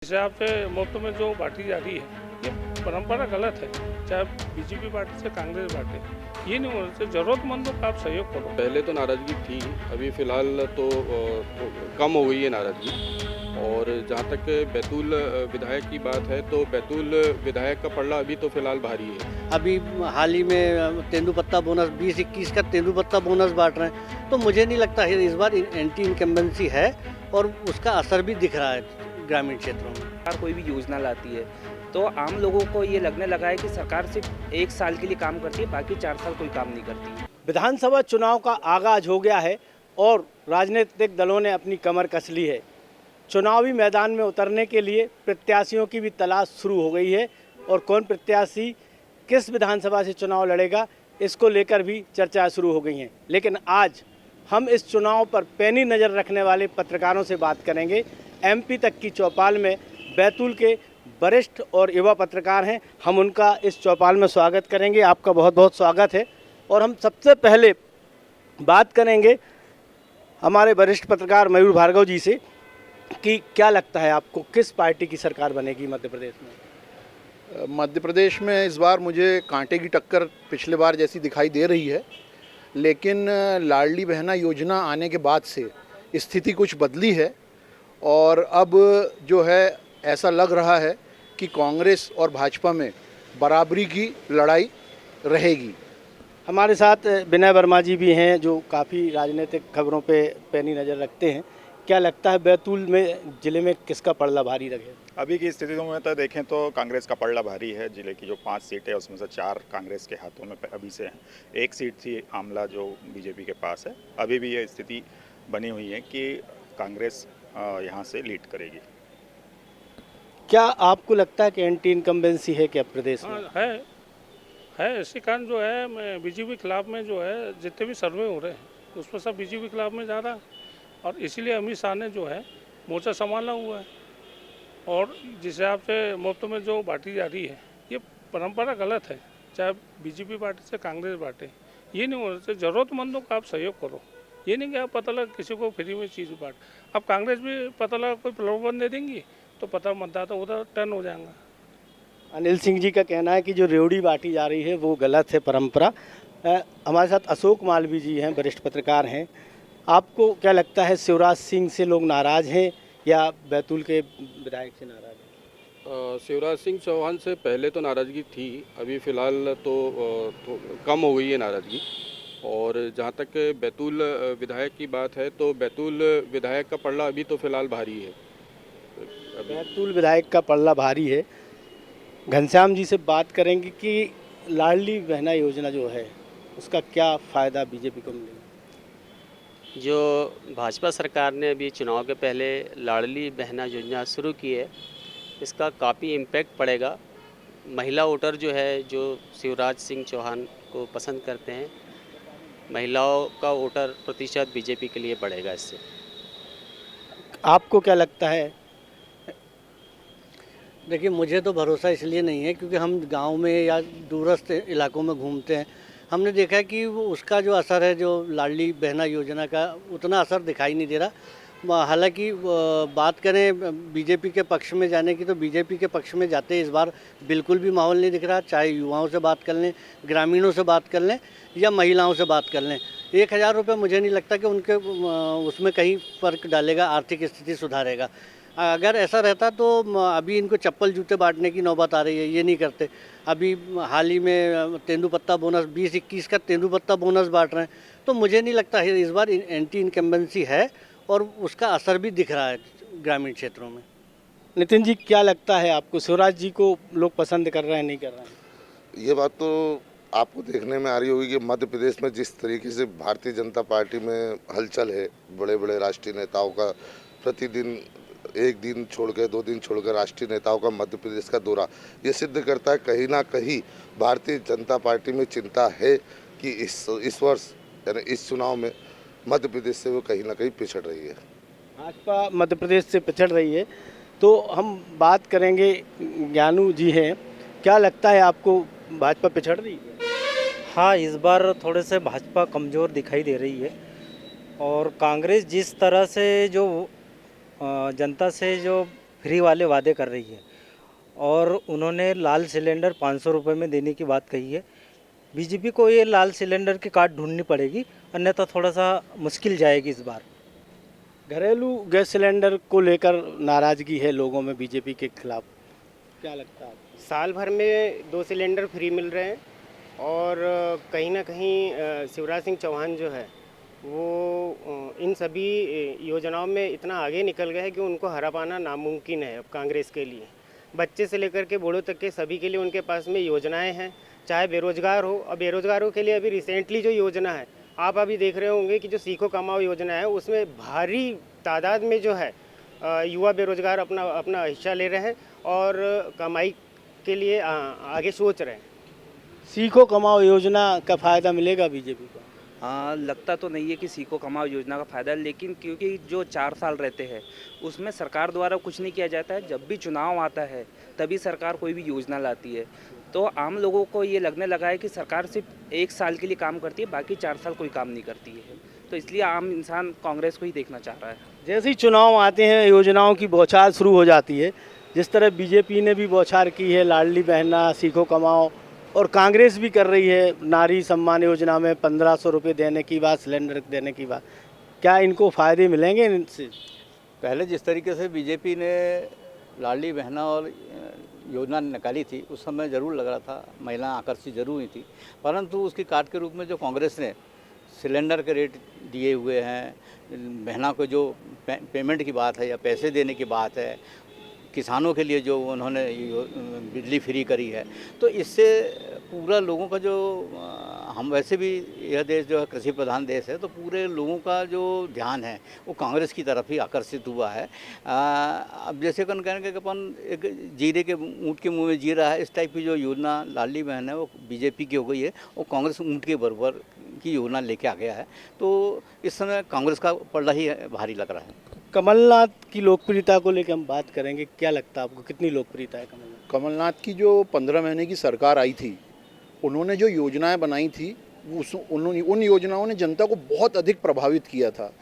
हिसाब से मुफ्त में जो बांटी जा रही है ये परंपरा गलत है। चाहे बीजेपी पार्टी से कांग्रेस पार्टी, ये नहीं होना चाहिए। जरूरतमंदों का आप सहयोग करो। पहले तो नाराज़गी थी, अभी फ़िलहाल तो कम हो गई है नाराज़गी। और जहाँ तक बैतूल विधायक की बात है तो बैतूल विधायक का पलड़ा अभी तो फ़िलहाल भारी है। अभी हाल ही में तेंदुपत्ता बोनस 20-21 का तेंदुपत्ता बोनस बांट रहे हैं, तो मुझे नहीं लगता है इस बार एंटी इनकम्बेंसी है और उसका असर भी दिख रहा है ग्रामीण क्षेत्रों में। सरकार कोई भी योजना लाती है तो आम लोगों को ये लगने लगा है कि सरकार सिर्फ 1 साल के लिए काम करती है, बाकी 4 साल कोई काम नहीं करती। विधानसभा चुनाव का आगाज हो गया है और राजनीतिक दलों ने अपनी कमर कस ली है। चुनावी मैदान में उतरने के लिए प्रत्याशियों की भी तलाश शुरू हो गई है और कौन प्रत्याशी किस विधानसभा से चुनाव लड़ेगा, इसको लेकर भी चर्चा शुरू हो गई हैं। लेकिन आज हम इस चुनाव पर पैनी नज़र रखने वाले पत्रकारों से बात करेंगे। एमपी तक की चौपाल में बैतूल के वरिष्ठ और युवा पत्रकार हैं, हम उनका इस चौपाल में स्वागत करेंगे। आपका बहुत बहुत स्वागत है। और हम सबसे पहले बात करेंगे हमारे वरिष्ठ पत्रकार मयूर भार्गव जी से कि क्या लगता है आपको किस पार्टी की सरकार बनेगी मध्य प्रदेश में? मध्य प्रदेश में इस बार मुझे कांटे की टक्कर पिछले बार जैसी दिखाई दे रही है, लेकिन लाडली बहना योजना आने के बाद से स्थिति कुछ बदली है और अब जो है ऐसा लग रहा है कि कांग्रेस और भाजपा में बराबरी की लड़ाई रहेगी। हमारे साथ विनय वर्मा जी भी हैं जो काफ़ी राजनीतिक खबरों पे पैनी नज़र रखते हैं। क्या लगता है बैतूल में ज़िले में किसका पलड़ा भारी रहे? अभी की स्थिति में तो देखें तो कांग्रेस का पलड़ा भारी है। जिले की जो 5 सीटें है उसमें से 4 कांग्रेस के हाथों में अभी से हैं। 1 सीट थी आमला जो बीजेपी के पास है। अभी भी ये स्थिति बनी हुई है कि कांग्रेस यहाँ से लीड करेगी। क्या आपको लगता है कि एंटी इनकम्बेंसी है क्या प्रदेश में? हाँ, है इसी कारण जो है बीजेपी खिलाफ में जो है जितने भी सर्वे हो रहे हैं उसमें सब बीजेपी खिलाफ में जा रहा है और इसीलिए अमित शाह ने जो है मोर्चा संभाला हुआ है। और जिस हिसाब से मुफ्त में जो बांटी जा रही है ये परंपरा गलत है। चाहे बीजेपी पार्टी से कांग्रेस पार्टी, ये नहीं होना चाहिए। ज़रूरतमंदों का आप सहयोग करो। ये नहीं कि आप पता लगा किसी को फ्री में चीज़ बांट। अब कांग्रेस भी पता लगा कोई प्रलोभन दे देंगी तो पता मतदाता उधर टर्न हो जाएगा। अनिल सिंह जी का कहना है कि जो रेवड़ी बांटी जा रही है वो गलत है परंपरा। हमारे साथ अशोक मालवीय जी हैं, वरिष्ठ पत्रकार हैं। आपको क्या लगता है शिवराज सिंह से लोग नाराज़ हैं या बैतूल के विधायक से नाराज़ हैं? शिवराज सिंह चौहान से पहले तो नाराज़गी थी, अभी फ़िलहाल तो कम हो गई है नाराज़गी। और जहाँ तक बैतूल विधायक की बात है तो बैतूल विधायक का पलड़ा अभी तो फ़िलहाल भारी है। बैतूल विधायक का पलड़ा भारी है। घनश्याम जी से बात करेंगे कि लाडली बहना योजना जो है उसका क्या फ़ायदा बीजेपी को मिलेगा? जो भाजपा सरकार ने अभी चुनाव के पहले लाडली बहना योजना शुरू की है, इसका काफ़ी इम्पैक्ट पड़ेगा। महिला वोटर जो है जो शिवराज सिंह चौहान को पसंद करते हैं, महिलाओं का वोटर प्रतिशत बीजेपी के लिए बढ़ेगा इससे। आपको क्या लगता है? देखिए, मुझे तो भरोसा इसलिए नहीं है क्योंकि हम गांव में या दूरस्थ इलाकों में घूमते हैं। हमने देखा है कि वो उसका जो असर है, जो लाडली बहना योजना का, उतना असर दिखाई नहीं दे रहा। हालांकि बात करें बीजेपी के पक्ष में जाने की तो बीजेपी के पक्ष में जाते इस बार बिल्कुल भी माहौल नहीं दिख रहा। चाहे युवाओं से बात कर लें, ग्रामीणों से बात कर लें या महिलाओं से बात कर लें, 1000 रुपये मुझे नहीं लगता कि उनके उसमें कहीं फ़र्क डालेगा, आर्थिक स्थिति सुधारेगा। अगर ऐसा रहता तो अभी इनको चप्पल जूते बांटने की नौबत आ रही है, ये नहीं करते। अभी हाल ही में तेंदुपत्ता बोनस 20-21 का तेंदुपत्ता बोनस बांट रहे हैं, तो मुझे नहीं लगता है इस बार एंटी इनकम्बेंसी है और उसका असर भी दिख रहा है ग्रामीण क्षेत्रों में। नितिन जी, क्या लगता है आपको, शिवराज जी को लोग पसंद कर रहे हैं नहीं कर रहे हैं? ये बात तो आपको देखने में आ रही होगी कि मध्य प्रदेश में जिस तरीके से भारतीय जनता पार्टी में हलचल है, बड़े बड़े राष्ट्रीय नेताओं का प्रतिदिन 1 दिन छोड़कर 2 दिन छोड़कर राष्ट्रीय नेताओं का मध्य प्रदेश का दौरा, ये सिद्ध करता है कहीं ना कहीं भारतीय जनता पार्टी में चिंता है कि इस वर्ष यानी इस चुनाव में मध्य प्रदेश से वो कहीं ना कहीं पिछड़ रही है। भाजपा मध्य प्रदेश से पिछड़ रही है, तो हम बात करेंगे, ज्ञानू जी हैं, क्या लगता है आपको भाजपा पिछड़ रही है? हाँ, इस बार थोड़े से भाजपा कमज़ोर दिखाई दे रही है और कांग्रेस जिस तरह से जो जनता से जो फ्री वाले वादे कर रही है और उन्होंने लाल सिलेंडर 500 रुपये में देने की बात कही है। बीजेपी को ये लाल सिलेंडर की कार्ड ढूंढनी पड़ेगी, अन्यथा थोड़ा सा मुश्किल जाएगी इस बार। घरेलू गैस सिलेंडर को लेकर नाराज़गी है लोगों में बीजेपी के खिलाफ, क्या लगता है आपको? साल भर में 2 सिलेंडर फ्री मिल रहे हैं और कहीं ना कहीं शिवराज सिंह चौहान जो है वो इन सभी योजनाओं में इतना आगे निकल गए हैं कि उनको हरा पाना नामुमकिन है अब कांग्रेस के लिए। बच्चे से लेकर के बूढ़ों तक के सभी के लिए उनके पास में योजनाएं हैं, चाहे बेरोजगार हो। अब बेरोजगारों के लिए अभी रिसेंटली जो योजना है, आप अभी देख रहे होंगे कि जो सीखो कमाओ योजना है उसमें भारी तादाद में जो है युवा बेरोजगार अपना अपना हिस्सा ले रहे हैं और कमाई के लिए आगे सोच रहे हैं। सीखो कमाओ योजना का फ़ायदा मिलेगा बीजेपी को? हाँ, लगता तो नहीं है कि सीखो कमाओ योजना का फ़ायदा, लेकिन क्योंकि जो 4 साल रहते हैं उसमें सरकार द्वारा कुछ नहीं किया जाता है। जब भी चुनाव आता है तभी सरकार कोई भी योजना लाती है, तो आम लोगों को ये लगने लगा है कि सरकार सिर्फ 1 साल के लिए काम करती है, बाकी 4 साल कोई काम नहीं करती है। तो इसलिए आम इंसान कांग्रेस को ही देखना चाह रहा है। जैसे ही चुनाव आते हैं योजनाओं की बौछार शुरू हो जाती है, जिस तरह बीजेपी ने भी बौछार की है लाडली बहना, सीखो कमाओ, और कांग्रेस भी कर रही है नारी सम्मान योजना में 1500 रुपये देने की बात, सिलेंडर देने की बात, क्या इनको फ़ायदे मिलेंगे इनसे? पहले जिस तरीके से बीजेपी ने लाडली बहना और योजना निकाली थी उस समय ज़रूर लग रहा था महिलाएं आकर्षित जरूर हुई थी, परंतु उसकी काट के रूप में जो कांग्रेस ने सिलेंडर के रेट दिए हुए हैं, बहना को जो पेमेंट की बात है या पैसे देने की बात है, किसानों के लिए जो उन्होंने बिजली फ्री करी है, तो इससे पूरा लोगों का जो हम वैसे भी यह देश जो है कृषि प्रधान देश है, तो पूरे लोगों का जो ध्यान है वो कांग्रेस की तरफ ही आकर्षित हुआ है। अब जैसे कौन कहेंगे कि अपन एक जीरे के ऊँट के मुंह में जी रहा है, इस टाइप की जो योजना लाडली बहन है वो बीजेपी की हो गई है, वो कांग्रेस ऊँट के बराबर की योजना लेके आ गया है। तो इस समय कांग्रेस का पलड़ा ही भारी लग रहा है। कमलनाथ की लोकप्रियता को लेकर हम बात करेंगे, क्या लगता है आपको कितनी लोकप्रियता है कमलनाथ की? जो 15 महीने की सरकार आई थी, उन्होंने जो योजनाएं बनाई थी उन योजनाओं ने जनता को बहुत अधिक प्रभावित किया था।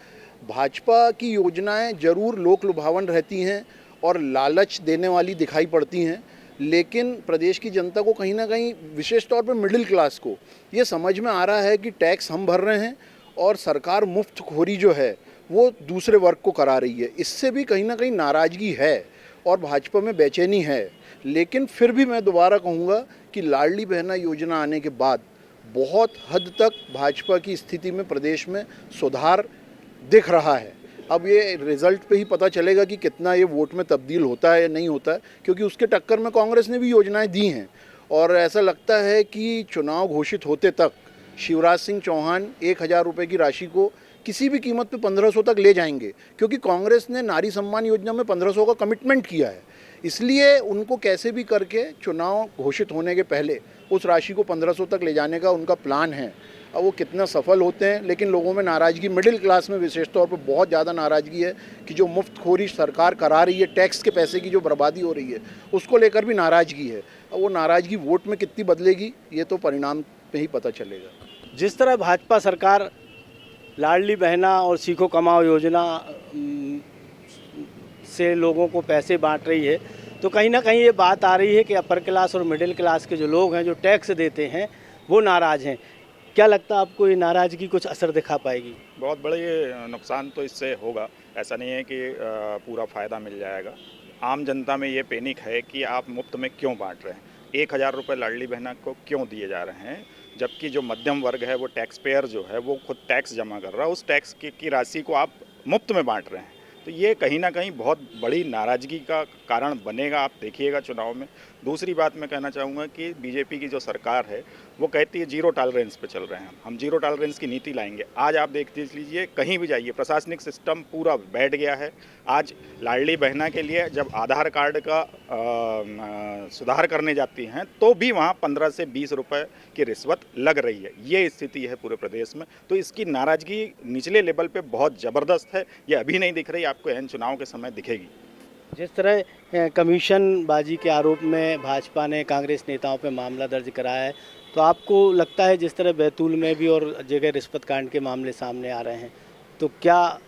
भाजपा की योजनाएं जरूर लोक लुभावन रहती हैं और लालच देने वाली दिखाई पड़ती हैं, लेकिन प्रदेश की जनता को कहीं ना कहीं, विशेष तौर पर मिडिल क्लास को, ये समझ में आ रहा है कि टैक्स हम भर रहे हैं और सरकार मुफ्तखोरी जो है वो दूसरे वर्ग को करा रही है। इससे भी कहीं ना कहीं नाराज़गी है और भाजपा में बेचैनी है। लेकिन फिर भी मैं दोबारा कहूँगा कि लाडली बहना योजना आने के बाद बहुत हद तक भाजपा की स्थिति में प्रदेश में सुधार दिख रहा है। अब ये रिज़ल्ट पे ही पता चलेगा कि कितना ये वोट में तब्दील होता है या नहीं होता है, क्योंकि उसके टक्कर में कांग्रेस ने भी योजनाएं दी हैं और ऐसा लगता है कि चुनाव घोषित होते तक शिवराज सिंह चौहान 1000 रुपये की राशि को किसी भी कीमत पे 1500 तक ले जाएंगे, क्योंकि कांग्रेस ने नारी सम्मान योजना में 1500 का कमिटमेंट किया है। इसलिए उनको कैसे भी करके चुनाव घोषित होने के पहले उस राशि को 1500 तक ले जाने का उनका प्लान है। अब वो कितना सफल होते हैं, लेकिन लोगों में नाराज़गी, मिडिल क्लास में विशेष तौर पर बहुत ज़्यादा नाराज़गी है कि जो मुफ्तखोरी सरकार करा रही है, टैक्स के पैसे की जो बर्बादी हो रही है, उसको लेकर भी नाराज़गी है। अब वो नाराज़गी वोट में कितनी बदलेगी ये तो परिणाम पे ही पता चलेगा। जिस तरह भाजपा सरकार लाडली बहना और सीखो कमाओ योजना से लोगों को पैसे बांट रही है, तो कहीं ना कहीं ये बात आ रही है कि अपर क्लास और मिडिल क्लास के जो लोग हैं, जो टैक्स देते हैं, वो नाराज़ हैं। क्या लगता है आपको ये नाराज़गी कुछ असर दिखा पाएगी? बहुत बड़े नुकसान तो इससे होगा। ऐसा नहीं है कि पूरा फ़ायदा मिल जाएगा। आम जनता में ये पैनिक है कि आप मुफ्त में क्यों बांट रहे हैं, 1000 रुपये लाडली बहना को क्यों दिए जा रहे हैं, जबकि जो मध्यम वर्ग है, वो टैक्स पेयर जो है, वो खुद टैक्स जमा कर रहा है, उस टैक्स की राशि को आप मुफ्त में बांट रहे हैं। तो ये कहीं ना कहीं बहुत बड़ी नाराज़गी का कारण बनेगा, आप देखिएगा चुनाव में। दूसरी बात मैं कहना चाहूँगा कि बीजेपी की जो सरकार है वो कहती है जीरो टॉलरेंस पे चल रहे हैं, हम जीरो टॉलरेंस की नीति लाएंगे। आज आप देख लीजिए, कहीं भी जाइए, प्रशासनिक सिस्टम पूरा बैठ गया है। आज लाडली बहना के लिए जब आधार कार्ड का सुधार करने जाती हैं तो भी वहाँ 15 से 20 रुपए की रिश्वत लग रही है। ये स्थिति है पूरे प्रदेश में। तो इसकी नाराज़गी निचले लेवल पे बहुत ज़बरदस्त है। ये अभी नहीं दिख रही, आपको एन चुनाव के समय दिखेगी। जिस तरह कमीशन बाजी के आरोप में भाजपा ने कांग्रेस नेताओं पे मामला दर्ज कराया है, तो आपको लगता है जिस तरह बैतूल में भी और जगह रिश्वत कांड के मामले सामने आ रहे हैं, तो क्या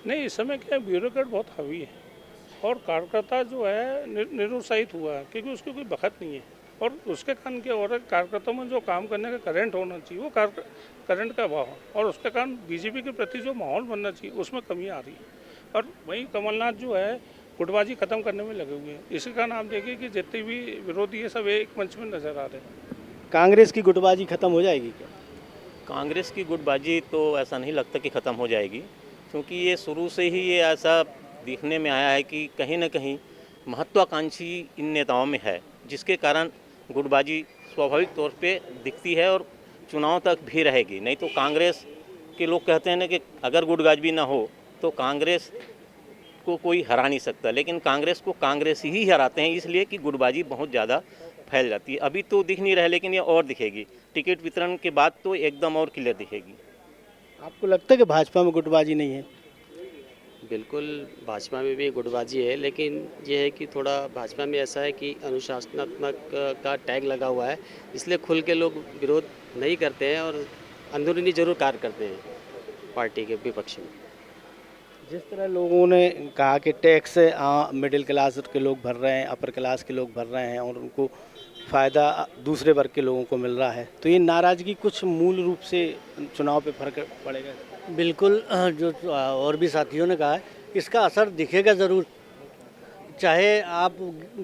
नहीं, इस समय क्या ब्यूरोक्रेट बहुत हावी है और कार्यकर्ता जो है निरुत्साहित हुआ है, क्योंकि उसकी कोई बखत नहीं है। और उसके कारण क्या हो रहा है, कार्यकर्ताओं में जो काम करने का करंट होना चाहिए वो करंट का अभाव है, और उसके कारण बीजेपी के प्रति जो माहौल बनना चाहिए उसमें कमी आ रही है। और वहीं कमलनाथ जो है गुटबाजी खत्म करने में लगे हुए हैं। इसी कारण आप देखिए कि जितने भी विरोधी है सब एक मंच में नजर आ रहे हैं। कांग्रेस की गुटबाजी खत्म हो जाएगी क्या? कांग्रेस की गुटबाजी तो ऐसा नहीं लगता कि ख़त्म हो जाएगी, क्योंकि ये शुरू से ही ये ऐसा दिखने में आया है कि कहीं ना कहीं महत्वाकांक्षी इन नेताओं में है, जिसके कारण गुटबाजी स्वाभाविक तौर पे दिखती है और चुनाव तक भी रहेगी। नहीं तो कांग्रेस के लोग कहते हैं ना कि अगर गुटबाजी ना हो तो कांग्रेस को कोई हरा नहीं सकता, लेकिन कांग्रेस को कांग्रेस ही हराते हैं, इसलिए कि गुटबाजी बहुत ज़्यादा फैल जाती है। अभी तो दिख नहीं रहा है, लेकिन ये और दिखेगी। टिकट वितरण के बाद तो एकदम और क्लियर दिखेगी। आपको लगता है कि भाजपा में गुटबाजी नहीं है? बिल्कुल भाजपा में भी गुटबाजी है, लेकिन ये है कि थोड़ा भाजपा में ऐसा है कि अनुशासनात्मक का टैग लगा हुआ है, इसलिए खुल के लोग विरोध नहीं करते हैं और अंदरूनी जरूर कार्य करते हैं पार्टी के विपक्ष में। जिस तरह लोगों ने कहा कि टैक्स मिडिल क्लास के लोग भर रहे हैं, अपर क्लास के लोग भर रहे हैं और उनको फ़ायदा दूसरे वर्ग के लोगों को मिल रहा है, तो ये नाराज़गी कुछ मूल रूप से चुनाव पे फर्क पड़ेगा? बिल्कुल, जो और भी साथियों ने कहा है, इसका असर दिखेगा ज़रूर। चाहे आप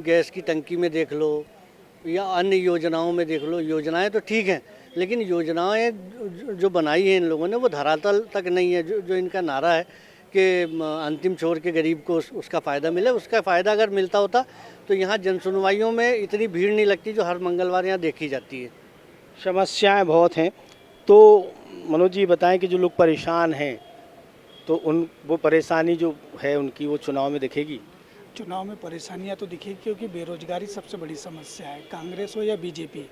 गैस की टंकी में देख लो या अन्य योजनाओं में देख लो। योजनाएं तो ठीक हैं, लेकिन योजनाएं जो बनाई हैं इन लोगों ने वो धरातल तक नहीं है। जो इनका नारा है कि अंतिम छोर के गरीब को उसका फ़ायदा मिले, उसका फ़ायदा अगर मिलता होता तो यहाँ जनसुनवाइयों में इतनी भीड़ नहीं लगती जो हर मंगलवार यहाँ देखी जाती है। समस्याएं बहुत हैं, तो मनोज जी बताएं कि जो लोग परेशान हैं तो वो परेशानी जो है उनकी वो चुनाव में दिखेगी? चुनाव में परेशानियां तो दिखेगी, क्योंकि बेरोजगारी सबसे बड़ी समस्या है। कांग्रेस हो या बीजेपी,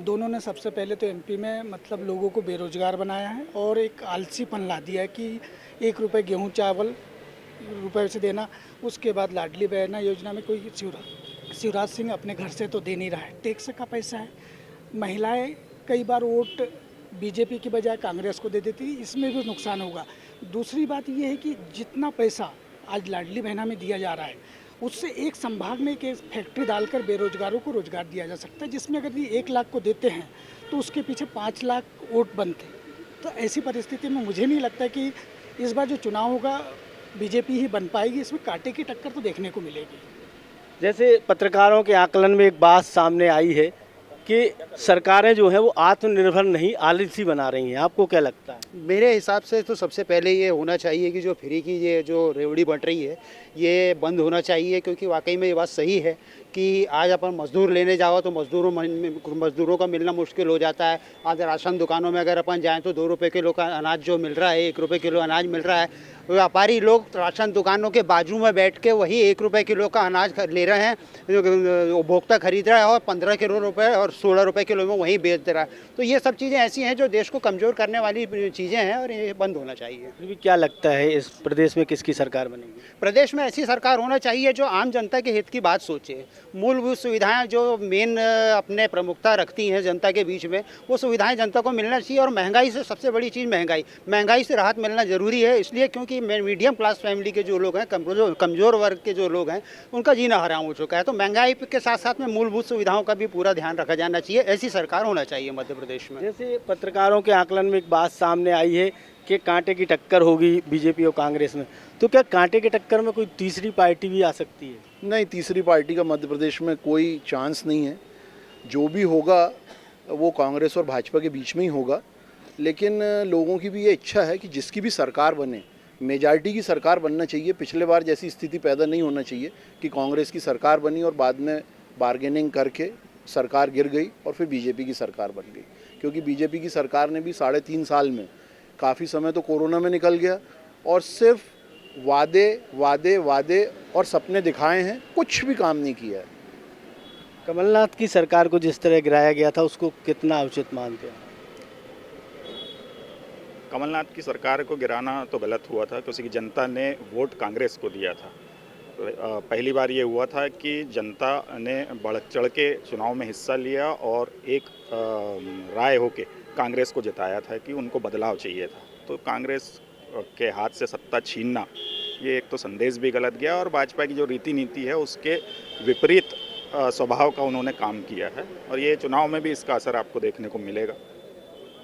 दोनों ने सबसे पहले तो एमपी में मतलब लोगों को बेरोजगार बनाया है और एक आलसीपन ला दिया है कि 1 रुपये गेहूँ चावल रुपए से देना। उसके बाद लाडली बहना योजना में कोई शिवराज सिंह अपने घर से तो दे नहीं रहा है, टैक्स का पैसा है। महिलाएं कई बार वोट बीजेपी की बजाय कांग्रेस को दे देती, इसमें भी नुकसान होगा। दूसरी बात यह है कि जितना पैसा आज लाडली बहना में दिया जा रहा है, उससे एक संभाग में एक फैक्ट्री डालकर बेरोजगारों को रोजगार दिया जा सकता है, जिसमें अगर ये 1 लाख को देते हैं तो उसके पीछे 5 लाख वोट बनते। तो ऐसी परिस्थिति में मुझे नहीं लगता कि इस बार जो चुनाव होगा बीजेपी ही बन पाएगी। इसमें कांटे की टक्कर तो देखने को मिलेगी। जैसे पत्रकारों के आकलन में एक बात सामने आई है कि सरकारें जो हैं वो आत्मनिर्भर नहीं आलसी बना रही हैं, आपको क्या लगता है? मेरे हिसाब से तो सबसे पहले ये होना चाहिए कि जो फ्री की ये जो रेवड़ी बंट रही है ये बंद होना चाहिए, क्योंकि वाकई में ये बात सही है कि आज अपन मजदूर लेने जाओ तो मजदूरों का मिलना मुश्किल हो जाता है। आज राशन दुकानों में अगर अपन जाएं तो 2 रुपये किलो का अनाज जो मिल रहा है, 1 रुपये किलो अनाज मिल रहा है। व्यापारी लोग राशन दुकानों के बाजू में बैठ के वही 1 रुपये किलो का अनाज ले रहे हैं, जो उपभोक्ता खरीद रहा है और 15 किलो रुपये और 16 रुपये किलो में वहीं बेच दे रहा है। तो ये सब चीज़ें ऐसी हैं जो देश को कमज़ोर करने वाली चीज़ें हैं और ये बंद होना चाहिए। फिर भी क्या लगता है इस प्रदेश में किसकी सरकार बनेगी? प्रदेश में ऐसी सरकार होना चाहिए जो आम जनता के हित की बात सोचे। मूलभूत सुविधाएं जो मेन अपने प्रमुखता रखती हैं जनता के बीच में, वो सुविधाएं जनता को मिलना चाहिए। और महंगाई से सबसे बड़ी चीज़ महंगाई से राहत मिलना ज़रूरी है, इसलिए क्योंकि मीडियम क्लास फैमिली के जो लोग हैं, कमज़ोर वर्ग के जो लोग हैं, उनका जीना हराम हो चुका है। तो महंगाई के साथ साथ में मूलभूत सुविधाओं का भी पूरा ध्यान रखा जाना चाहिए। ऐसी सरकार होना चाहिए मध्य प्रदेश में। जैसे पत्रकारों के आकलन में एक बात सामने आई है कि कांटे की टक्कर होगी बीजेपी और कांग्रेस में, तो क्या कांटे की टक्कर में कोई तीसरी पार्टी भी आ सकती है? नहीं, तीसरी पार्टी का मध्य प्रदेश में कोई चांस नहीं है। जो भी होगा वो कांग्रेस और भाजपा के बीच में ही होगा। लेकिन लोगों की भी ये इच्छा है कि जिसकी भी सरकार बने, मेजॉरिटी की सरकार बनना चाहिए। पिछले बार जैसी स्थिति पैदा नहीं होना चाहिए कि कांग्रेस की सरकार बनी और बाद में बार्गेनिंग करके सरकार गिर गई और फिर बीजेपी की सरकार बन गई। क्योंकि बीजेपी की सरकार ने भी 3.5 साल में काफ़ी समय तो कोरोना में निकल गया और सिर्फ वादे और सपने दिखाए हैं, कुछ भी काम नहीं किया है। कमलनाथ की सरकार को जिस तरह गिराया गया था उसको कितना उचित मानते हैं? कमलनाथ की सरकार को गिराना तो गलत हुआ था, क्योंकि जनता ने वोट कांग्रेस को दिया था। पहली बार ये हुआ था कि जनता ने बढ़ चढ़ के चुनाव में हिस्सा लिया और एक राय होके कांग्रेस को जिताया था कि उनको बदलाव चाहिए था। तो कांग्रेस के हाथ से सत्ता छीनना ये एक तो संदेश भी गलत गया और भाजपा की जो रीति नीति है उसके विपरीत स्वभाव का उन्होंने काम किया है और ये चुनाव में भी इसका असर आपको देखने को मिलेगा।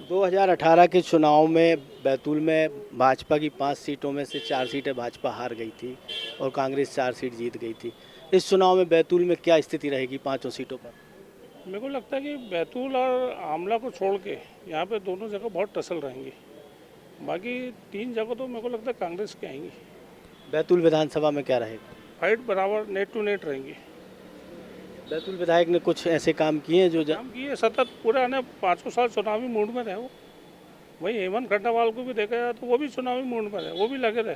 2018 के चुनाव में बैतूल में भाजपा की 5 सीटों में से 4 सीटें भाजपा हार गई थी और कांग्रेस 4 सीट जीत गई थी। इस चुनाव में बैतूल में क्या स्थिति रहेगी 5 सीटों पर? मेरे को लगता है कि बैतूल और आमला को छोड़ के यहाँ पे दोनों जगह बहुत टसल रहेंगी। बाकी 3 जगह तो मेरे को लगता है कांग्रेस की आएंगी। बैतूल विधानसभा में क्या रहेगा? फाइट बराबर नेट टू नेट रहेंगी। बैतूल विधायक ने कुछ ऐसे काम किए हैं जो काम किए सतत पूरे आने 5 साल चुनावी मूड में रहे वो। वही हेमंत खंडावाल को भी देखा जाए तो वो भी चुनावी मूड में रहे, वो भी लगे रहे।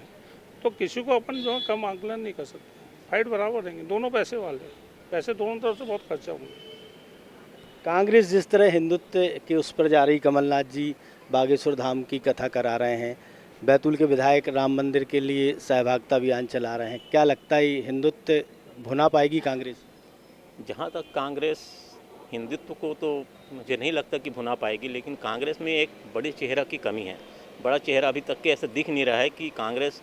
तो किसी को अपन जो है कम आंकलन नहीं कर सकते। फाइट बराबर रहेंगे, दोनों पैसे वाले, पैसे दोनों तरफ से बहुत खर्चा होंगे। कांग्रेस जिस तरह हिंदुत्व के उस पर जा रही, कमलनाथ जी बागेश्वर धाम की कथा करा रहे हैं, बैतूल के विधायक राम मंदिर के लिए सहभागिता अभियान चला रहे हैं, क्या लगता है हिंदुत्व भुना पाएगी कांग्रेस? जहाँ तक कांग्रेस हिंदुत्व को तो मुझे नहीं लगता कि भुना पाएगी, लेकिन कांग्रेस में एक बड़े चेहरा की कमी है। बड़ा चेहरा अभी तक के ऐसा दिख नहीं रहा है कि कांग्रेस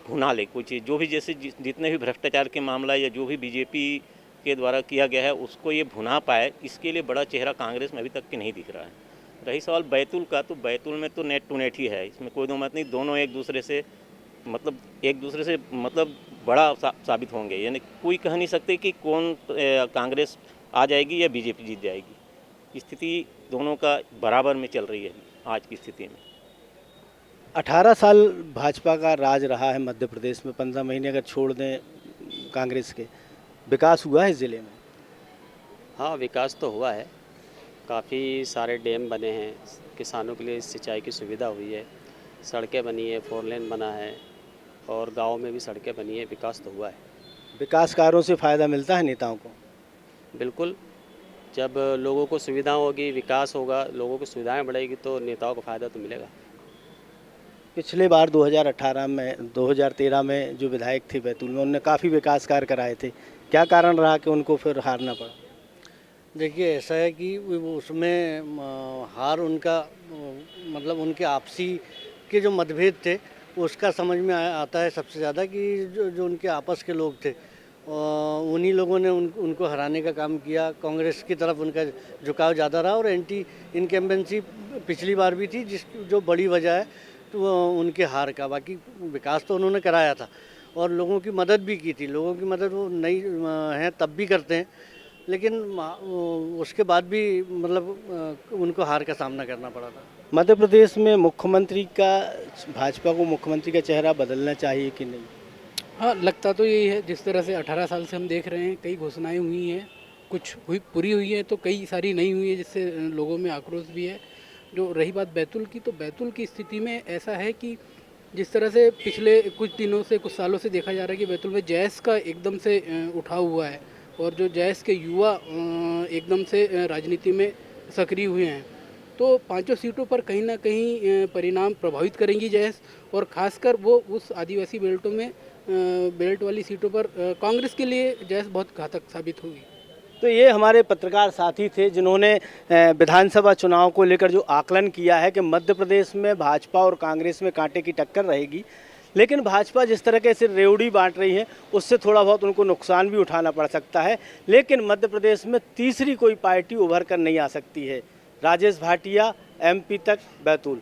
भुना ले कोई चीज़। जो भी जैसे जितने भी भ्रष्टाचार के मामला या जो भी बीजेपी के द्वारा किया गया है उसको ये भुना पाए, इसके लिए बड़ा चेहरा कांग्रेस में अभी तक के नहीं दिख रहा है। रही सवाल बैतूल का, तो बैतूल में तो नेट टू नेट ही है, इसमें कोई दो मत नहीं। दोनों एक दूसरे से बड़ा साबित होंगे। यानी कोई कह नहीं सकते कि कौन कांग्रेस आ जाएगी या बीजेपी जीत जाएगी। स्थिति दोनों का बराबर में चल रही है आज की स्थिति में। 18 साल भाजपा का राज रहा है मध्य प्रदेश में, 15 महीने अगर छोड़ दें कांग्रेस के, विकास हुआ है ज़िले में? हाँ, विकास तो हुआ है। काफ़ी सारे डैम बने हैं, किसानों के लिए सिंचाई की सुविधा हुई है, सड़कें बनी है, 4 लेन बना है और गाँव में भी सड़कें बनी है। विकास तो हुआ है। विकास कार्यों से फ़ायदा मिलता है नेताओं को? बिल्कुल, जब लोगों को सुविधा होगी, विकास होगा, लोगों को सुविधाएं बढ़ेगी तो नेताओं को फ़ायदा तो मिलेगा। पिछले बार 2013 में जो विधायक थे बैतूल में, उन्होंने काफ़ी विकास कार्य कराए थे, क्या कारण रहा कि उनको फिर हारना पड़ा? देखिए, ऐसा है कि उसमें हार उनका मतलब उनके आपसी के जो मतभेद थे उसका समझ में आता है सबसे ज़्यादा कि जो उनके आपस के लोग थे उन्हीं लोगों ने उनको हराने का काम किया। कांग्रेस की तरफ उनका झुकाव ज़्यादा रहा और एंटी इनकम्बेंसी पिछली बार भी थी, जो बड़ी वजह है तो उनके हार का। बाकी विकास तो उन्होंने कराया था और लोगों की मदद भी की थी। लोगों की मदद वो नहीं हैं तब भी करते हैं, लेकिन उसके बाद भी मतलब उनको हार का सामना करना पड़ा था। मध्य प्रदेश में मुख्यमंत्री का, भाजपा को मुख्यमंत्री का चेहरा बदलना चाहिए कि नहीं? हाँ, लगता तो यही है। जिस तरह से 18 साल से हम देख रहे हैं, कई घोषणाएं हुई हैं, कुछ पूरी हुई हैं तो कई सारी नहीं हुई है, जिससे लोगों में आक्रोश भी है। जो रही बात बैतूल की, तो बैतूल की स्थिति में ऐसा है कि जिस तरह से पिछले कुछ दिनों से, कुछ सालों से देखा जा रहा है कि बैतूल में जैस का एकदम से उठाव हुआ है और जो जैस के युवा एकदम से राजनीति में सक्रिय हुए हैं, तो 5 सीटों पर कहीं ना कहीं परिणाम प्रभावित करेंगी जैस, और ख़ासकर वो उस आदिवासी बेल्टों में बेल्ट वाली सीटों पर कांग्रेस के लिए जैस बहुत घातक साबित होगी। तो ये हमारे पत्रकार साथी थे जिन्होंने विधानसभा चुनाव को लेकर जो आकलन किया है कि मध्य प्रदेश में भाजपा और कांग्रेस में कांटे की टक्कर रहेगी, लेकिन भाजपा जिस तरह के सिर्फ रेवड़ी बांट रही है उससे थोड़ा बहुत उनको नुकसान भी उठाना पड़ सकता है, लेकिन मध्य प्रदेश में तीसरी कोई पार्टी उभर कर नहीं आ सकती है। राजेश भाटिया, MP तक, बैतूल।